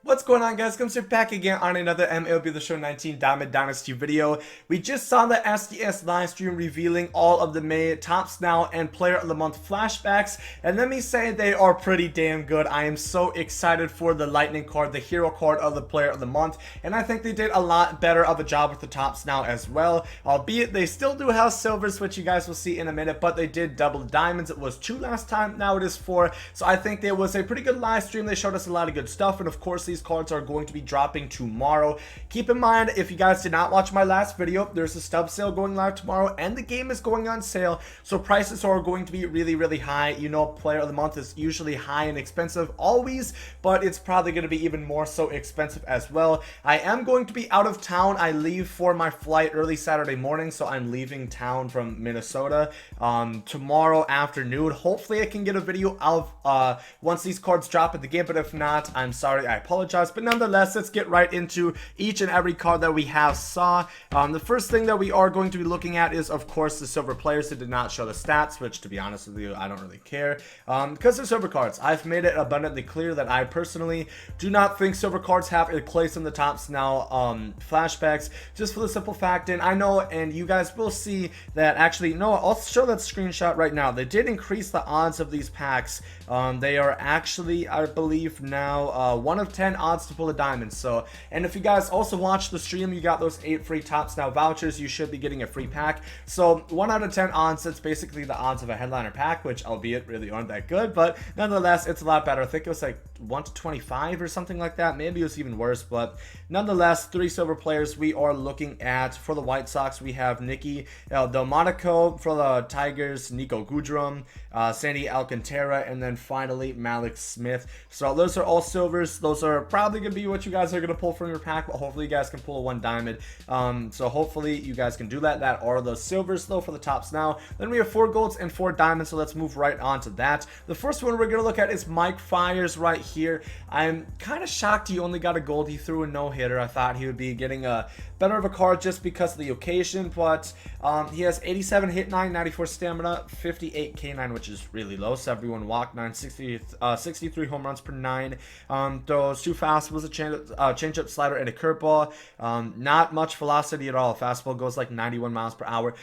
What's going on, guys? Gomes here back again on another MLB The Show 19 Diamond Dynasty video. We just saw the SDS live stream revealing all of the May Tops Now and Player of the Month flashbacks, and let me say they are pretty damn good. I am so excited for the Lightning card, the hero card of the Player of the Month, and I think they did a lot better of a job with the Tops Now as well, albeit they still do have silvers, which you guys will see in a minute, but they did double diamonds. It was 2 last time, now it is 4, so I think there was a pretty good live stream. They showed us a lot of good stuff, and of course these cards are going to be dropping tomorrow. Keep in mind, if you guys did not watch my last video, there's a stub sale going live tomorrow and the game is going on sale, so prices are going to be really high. You know, Player of the Month is usually high and expensive always, but it's probably going to be even more so expensive as well. I am going to be out of town. I leave for my flight early Saturday morning, so I'm leaving town from Minnesota tomorrow afternoon. Hopefully I can get a video of once these cards drop in the game, but if not, I'm sorry, I apologize. But nonetheless, let's get right into each and every card that we have saw. The first thing that we are going to be looking at is, of course, the silver players that did not show the stats, which, to be honest with you, I don't really care, because they're silver cards. I've made it abundantly clear that I personally do not think silver cards have a place in the Tops Now flashbacks, just for the simple fact, and I know, and you guys will see that, actually, no, I'll show that screenshot right now. They did increase the odds of these packs. They are actually, I believe now, 1 of 10 odds to pull a diamond. So, and if you guys also watch the stream, you got those 8 free Tops Now vouchers, you should be getting a free pack. So 1 out of 10 odds, it's basically the odds of a headliner pack, which albeit really aren't that good, but nonetheless it's a lot better. I think it was like 1 to 25 or something like that. Maybe it was even worse, but nonetheless, 3 silver players we are looking at. For the White Sox, we have Nicky Delmonico. For the Tigers, Nico Goodrum, Sandy Alcantara, and then finally Malik Smith. So those are all silvers. Those are probably gonna be what you guys are gonna pull from your pack, but hopefully you guys can pull a 1 diamond. So hopefully you guys can do that. That are the silvers though for the Tops Now. Then we have 4 golds and 4 diamonds, so let's move right on to that. The first one we're gonna look at is Mike Fiers right here. I'm kind of shocked he only got a gold. He threw a no-hitter. I thought he would be getting a better of a card just because of the occasion, but he has 87 hit 9, 94 stamina, 58 K9, which is really low, 71 walk 9, 63 home runs per 9. Throws 2 fastballs, a changeup, slider, and a curveball. Not much velocity at all. Fastball goes like 91 miles per hour.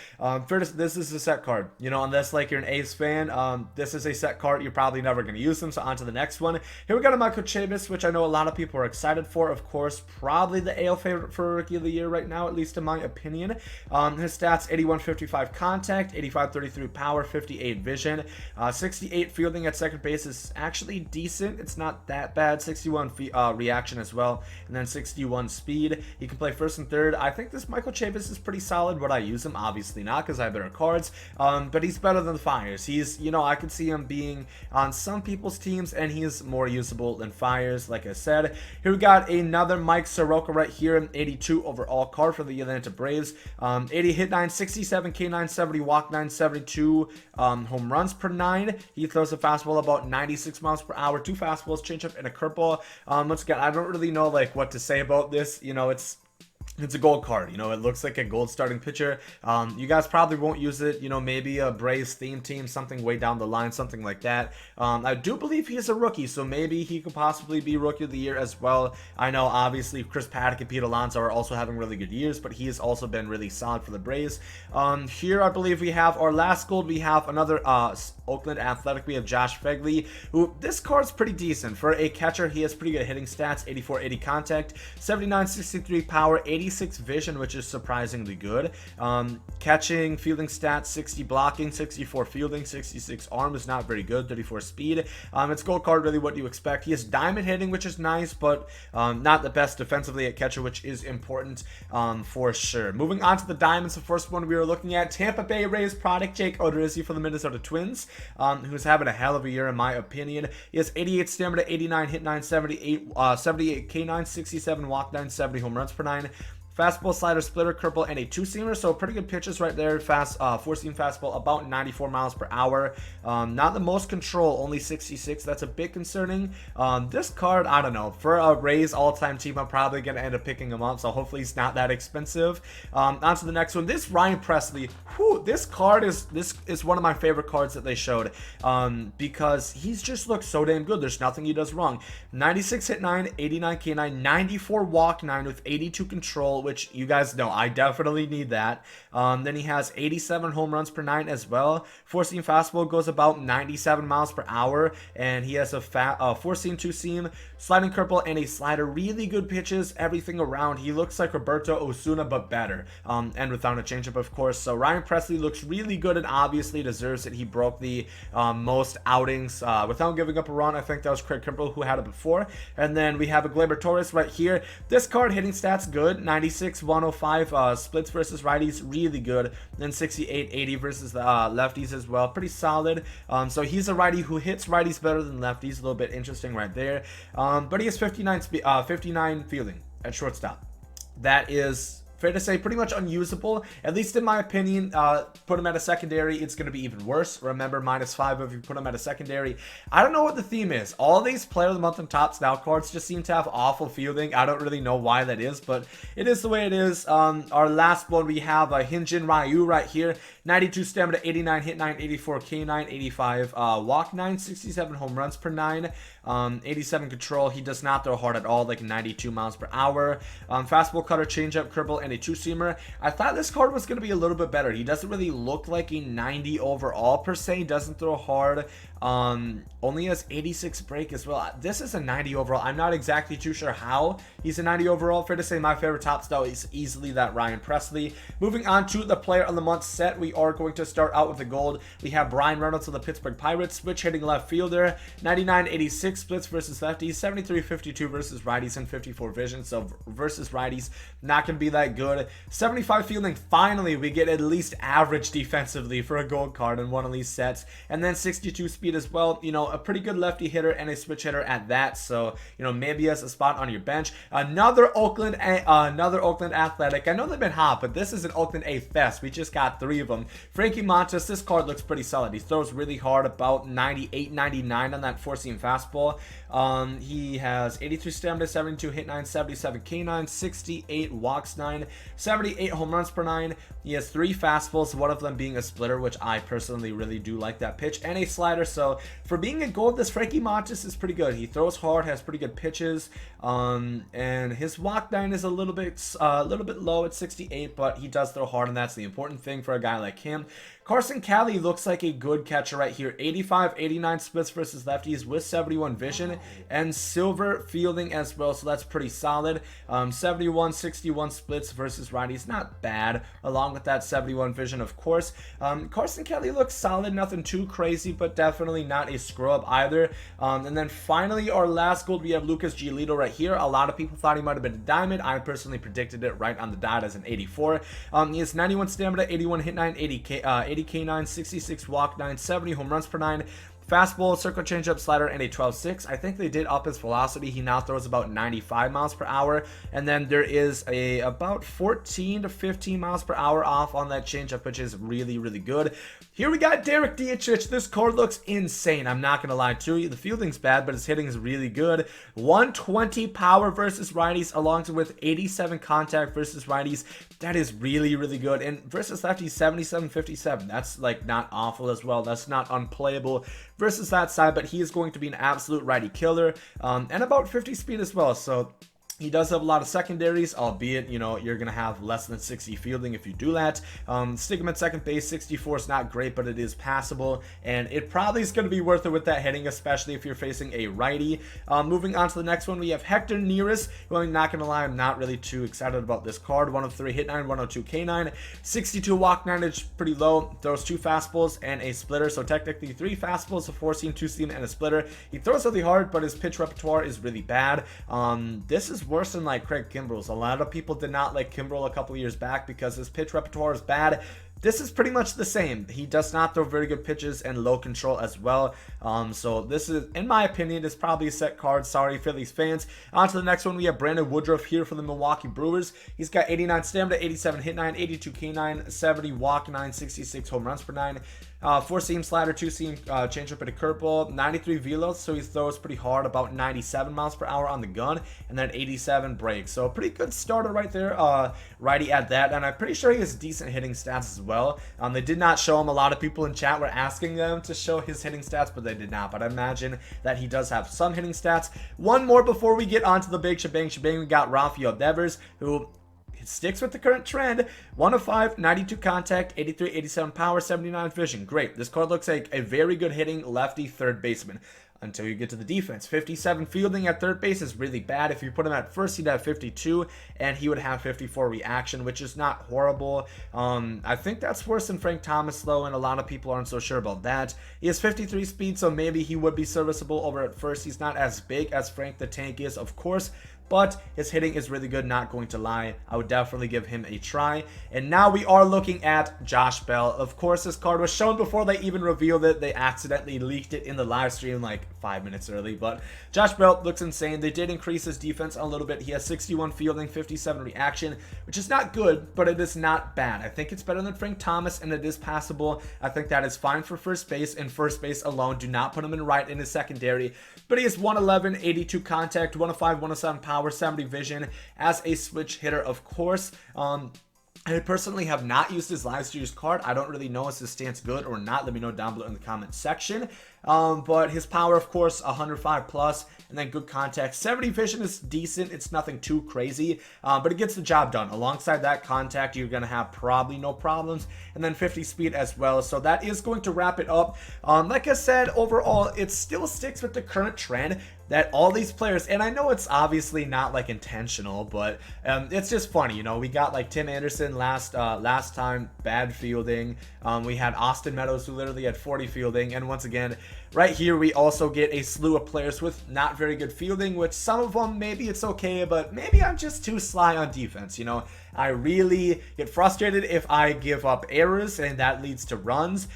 This is a set card, you know, unless like you're an A's fan. This is a set card. You're probably never going to use them. So on to the next one. Here we got a Michael Chavis, which I know a lot of people are excited for. Of course, probably the AL favorite for Rookie of the Year right now, at least in my opinion. His stats: 81-55 contact, 85-33 power, 58 vision, 68 fielding at second base is actually decent. It's not that bad. 61 reaction as well, and then 61 speed. He can play first and third. I think this Michael Chavis is pretty solid. Would I use him? Obviously not, because I have better cards. But he's better than the Fiers. He's, you know, I could see him being on some people's teams, and he's more usable than Fiers, like I said. Here we got another Mike Soroka right here, an 82 overall card for the Atlanta Braves. 80 hit 9, 67 K9, 70 walk 9, 72 home runs per 9. He throws a fastball about 96 miles per hour, 2 fastballs, changeup, and a curveball. Once again, I don't really know like what to say about this. You know, it's a gold card, you know, it looks like a gold starting pitcher. You guys probably won't use it, you know, maybe a Braves theme team, something way down the line, something like that. I do believe he is a rookie, so maybe he could possibly be Rookie of the Year as well. I know obviously Chris Paddock and Pete Alonso are also having really good years, but he has also been really solid for the Braves. Here I believe we have our last gold. We have another Oakland Athletic. We have Josh Fegley, who this card's pretty decent for a catcher. He has pretty good hitting stats: 84-80 contact, 79-63 power, 86 vision, which is surprisingly good. Catching, fielding stats: 60 blocking, 64 fielding, 66 arm is not very good, 34 speed. It's gold card, really what you expect. He has diamond hitting, which is nice, but not the best defensively at catcher, which is important for sure. Moving on to the diamonds, the first one we were looking at, Tampa Bay Rays product Jake Odorizzi for the Minnesota Twins, who's having a hell of a year in my opinion. He has 88 stamina, 89 hit 9, 78 K9, 67 walk 9, 70 home runs per 9. Fastball, slider, splitter, curveball, and a two-seamer. So pretty good pitches right there. Fast, four-seam fastball, about 94 miles per hour. Not the most control, only 66. That's a bit concerning. This card, I don't know. For a Rays all-time team, I'm probably going to end up picking him up. So hopefully he's not that expensive. On to the next one. This Ryan Pressly. Whew, this card is one of my favorite cards that they showed. Because he's just looks so damn good. There's nothing he does wrong. 96 hit 9, 89 K9, 94 walk 9 with 82 control, which you guys know I definitely need that. Then he has 87 home runs per 9 as well. Four-seam fastball goes about 97 miles per hour, and he has a four-seam, two-seam, sliding curveball, and a slider. Really good pitches, everything around. He looks like Roberto Osuna, but better, and without a changeup, of course. So Ryan Pressly looks really good and obviously deserves it. He broke the most outings without giving up a run. I think that was Craig Kimbrell who had it before. And then we have a Gleyber Torres right here. This card hitting stats good. 96, 105 splits versus righties, really good. Then 68, 80 versus the lefties as well, pretty solid. So he's a righty who hits righties better than lefties. A little bit interesting right there. But he has 59 fielding at shortstop. That is fair to say pretty much unusable, at least in my opinion. Put him at a secondary, it's going to be even worse. Remember, -5 if you put him at a secondary. I don't know what the theme is. All these Player of the Month and Tops Now cards just seem to have awful fielding. I don't really know why that is, but it is the way it is. Our last one, we have a Hyunjin Ryu right here. 92 stamina, 89 hit 9, 84 K9, 85 walk 9, 67 home runs per 9, 87 control. He does not throw hard at all, like 92 miles per hour. Fastball, cutter, changeup, curveball, and a two-seamer. I thought this card was going to be a little bit better. He doesn't really look like a 90 overall per se. He doesn't throw hard. Only has 86 break as well. This is a 90 overall. I'm not exactly too sure how he's a 90 overall. Fair to say my favorite top style is easily that Ryan Pressly. Moving on to the Player of the Month set, we are going to start out with the gold. We have Brian Reynolds of the Pittsburgh Pirates, switch hitting left fielder, 99-86 splits versus lefties, 73-52 versus righties, and 54 vision. So versus righties, not going to be that good. 75 fielding. Finally, we get at least average defensively for a gold card in one of these sets. And then 62 speed as well. You know, a pretty good lefty hitter and a switch hitter at that. So, you know, maybe as a spot on your bench. Another Oakland Athletic. I know they've been hot, but this is an Oakland A fest. We just got 3 of them. Frankie Montas, this card looks pretty solid. He throws really hard, about 98, 99 on that four-seam fastball. He has 83 stamina, 72 hit 9, 77 K9, 68 walks 9, 78 home runs per 9. He has 3 fastballs, one of them being a splitter, which I personally really do like that pitch, and a slider. So for being a gold, this Frankie Montas is pretty good. He throws hard, has pretty good pitches, and his walk 9 is a little bit low at 68, but he does throw hard, and that's the important thing for a guy like him. Carson Cali looks like a good catcher right here. 85, 89 splits versus lefties with 71 vision and silver fielding as well, so that's pretty solid. 71, 61 splits versus righties, not bad, along with that 71 vision, of course. Carson Cali looks solid, nothing too crazy, but definitely not a scrub either. And then finally, our last gold, we have Lucas Giolito right here. A lot of people thought he might have been a diamond. I personally predicted it right on the dot as an 84. He has 91 stamina, 81 hit 9, 80 K9, 66 walk 9, 70 home runs per 9. Fastball, circle changeup, slider, and a 12-6. I think they did up his velocity. He now throws about 95 miles per hour. And then there is a about 14 to 15 miles per hour off on that changeup, which is really, really good. Here we got Derek Dietrich. This card looks insane. I'm not going to lie to you. The fielding's bad, but his hitting is really good. 120 power versus righties, along with 87 contact versus righties. That is really, really good. And versus lefties, 77-57. That's like not awful as well. That's not unplayable versus that side, but he is going to be an absolute righty killer, and about 50 speed as well. So he does have a lot of secondaries, albeit, you know, you're going to have less than 60 fielding if you do that. Stick him at second base. 64 is not great, but it is passable, and it probably is going to be worth it with that hitting, especially if you're facing a righty. Moving on to the next one, we have Hector Neris, who I'm not going to lie, I'm not really too excited about this card. 103 hit 9, 102 K9, 62 walk 9, is pretty low. Throws 2 fastballs and a splitter, so technically 3 fastballs, a 4-seam, 2-seam, and a splitter. He throws really hard, but his pitch repertoire is really bad. This is worse than like Craig Kimbrell's. A lot of people did not like Kimbrell a couple years back because his pitch repertoire is bad. this is pretty much the same. He does not throw very good pitches and low control as well. So this is, in my opinion, is probably a set card. Sorry, Phillies fans. On to the next one. We have Brandon Woodruff here for the Milwaukee Brewers. He's got 89 stamina, 87 hit 9, 82 K9, 70 walk 9, 66 home runs per 9. 4-seam slider, 2-seam changeup and a curveball, 93 velos, so he throws pretty hard, about 97 miles per hour on the gun, and then 87 breaks. So a pretty good starter right there, righty at that, and I'm pretty sure he has decent hitting stats as well. They did not show him. A lot of people in chat were asking them to show his hitting stats, but they did not. But I imagine that he does have some hitting stats. One more before we get onto the big shebang. We got Rafael Devers, who sticks with the current trend. 105, 92 contact, 83, 87 power, 79 vision. Great. This card looks like a very good hitting lefty third baseman. Until you get to the defense. 57 fielding at third base is really bad. If you put him at first, he'd have 52, and he would have 54 reaction, which is not horrible. I think that's worse than Frank Thomas, though, and a lot of people aren't so sure about that. He has 53 speed, so maybe he would be serviceable over at first. He's not as big as Frank the Tank is, of course, but his hitting is really good, not going to lie. I would definitely give him a try. And now we are looking at Josh Bell. Of course, this card was shown before they even revealed it. They accidentally leaked it in the live stream like 5 minutes early, but Josh Bell looks insane. They did increase his defense a little bit. He has 61 fielding, 57 reaction, which is not good, but it is not bad. I think it's better than Frank Thomas, and it is passable. I think that is fine for first base, and first base alone. Do not put him in right in his secondary, but he has 111, 82 contact, 105, 107 power, 70 vision as a switch hitter, of course. I personally have not used his live streams card. I don't really know if his stance good or not. Let me know down below in the comment section. But his power, of course, 105 plus, and then good contact. 70 vision is decent. It's nothing too crazy, but it gets the job done. Alongside that contact, you're going to have probably no problems. And then 50 speed as well. So that is going to wrap it up. Like I said, overall, it still sticks with the current trend that all these players, and I know it's obviously not like intentional, but it's just funny, you know. We got like Tim Anderson last time, bad fielding. We had Austin Meadows, who literally had 40 fielding, and once again, right here we also get a slew of players with not very good fielding, which some of them maybe it's okay, but maybe I'm just too sly on defense, you know. I really get frustrated if I give up errors, and that leads to runs.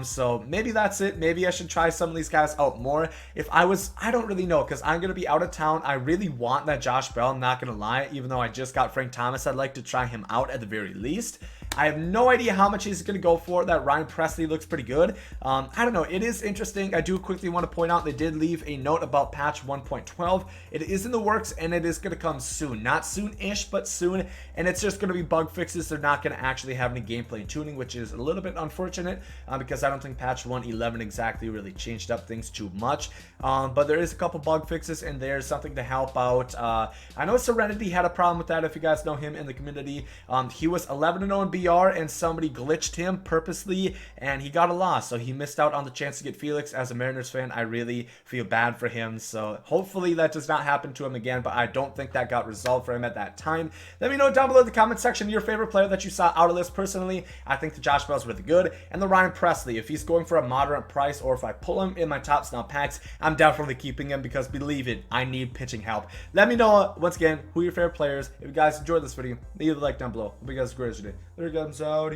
So maybe that's it. Maybe I should try some of these guys out more. If I don't really know, because I'm going to be out of town. I really want that Josh Bell, I'm not going to lie. Even though I just got Frank Thomas, I'd like to try him out at the very least. I have no idea how much he's going to go for. That Ryan Presley looks pretty good. I don't know. It is interesting. I do quickly want to point out they did leave a note about patch 1.12. It is in the works, and it is going to come soon. Not soon-ish, but soon. And it's just going to be bug fixes. They're not going to actually have any gameplay tuning, which is a little bit unfortunate because I don't think patch 1.11 exactly really changed up things too much. But there is a couple bug fixes, and there's something to help out. I know Serenity had a problem with that, if you guys know him in the community. He was 11-0 in BR, and somebody glitched him purposely, and he got a loss, so he missed out on the chance to get Felix. As a Mariners fan, I really feel bad for him, so hopefully that does not happen to him again, but I don't think that got resolved for him at that time. Let me know down below in the comment section your favorite player that you saw out of this. Personally, I think the Josh Bell's really good, and the Ryan Presley, if he's going for a moderate price, or if I pull him in my top snap packs, I'm definitely keeping him, because believe it, I need pitching help. Let me know once again who your favorite players. If you guys enjoyed this video, leave a like down below. Hope you guys have a great day. There comes out.